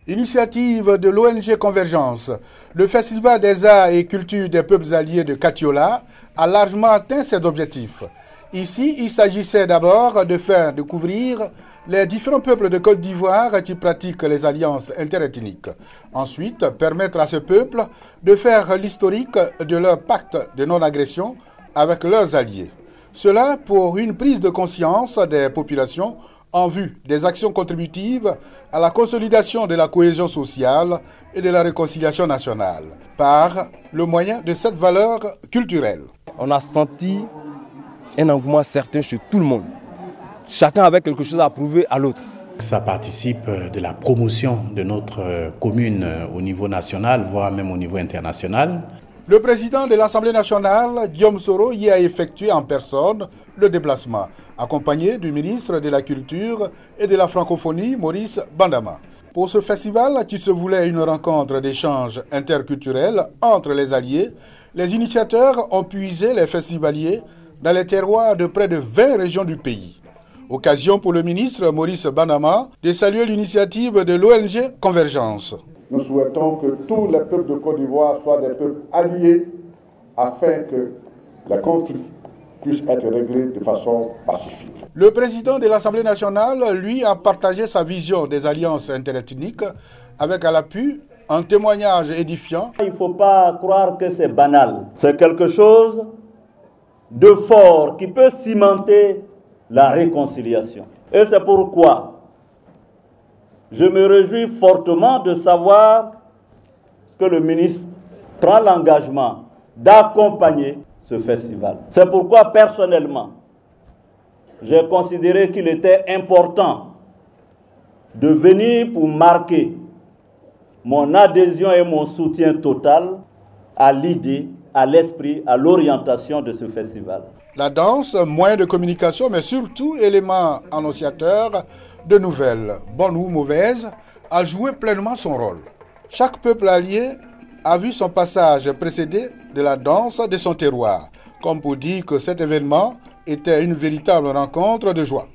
Initiative de l'ONG Convergence, le Festival des arts et cultures des peuples alliés de Katiola a largement atteint ses objectifs. Ici, il s'agissait d'abord de faire découvrir les différents peuples de Côte d'Ivoire qui pratiquent les alliances interethniques. Ensuite, permettre à ce peuple de faire l'historique de leur pacte de non-agression avec leurs alliés. Cela pour une prise de conscience des populations en vue des actions contributives à la consolidation de la cohésion sociale et de la réconciliation nationale, par le moyen de cette valeur culturelle. On a senti un engouement certain chez tout le monde. Chacun avait quelque chose à prouver à l'autre. Ça participe de la promotion de notre commune au niveau national, voire même au niveau international. Le président de l'Assemblée nationale, Guillaume Soro, y a effectué en personne le déplacement, accompagné du ministre de la Culture et de la Francophonie, Maurice Bandama. Pour ce festival, qui se voulait une rencontre d'échanges interculturels entre les alliés, les initiateurs ont puisé les festivaliers dans les terroirs de près de 20 régions du pays. Occasion pour le ministre Maurice Bandama de saluer l'initiative de l'ONG Convergence. Nous souhaitons que tous les peuples de Côte d'Ivoire soient des peuples alliés afin que les conflits puissent être réglés de façon pacifique. Le président de l'Assemblée nationale, lui, a partagé sa vision des alliances interethniques avec à l'appui un témoignage édifiant. Il ne faut pas croire que c'est banal. C'est quelque chose de fort qui peut cimenter la réconciliation. Et c'est pourquoi je me réjouis fortement de savoir que le ministre prend l'engagement d'accompagner ce festival. C'est pourquoi, personnellement, j'ai considéré qu'il était important de venir pour marquer mon adhésion et mon soutien total à l'idée, à l'esprit, à l'orientation de ce festival. La danse, moyen de communication, mais surtout élément annonciateur de nouvelles, bonnes ou mauvaises, a joué pleinement son rôle. Chaque peuple allié a vu son passage précédé de la danse de son terroir, comme pour dire que cet événement était une véritable rencontre de joie.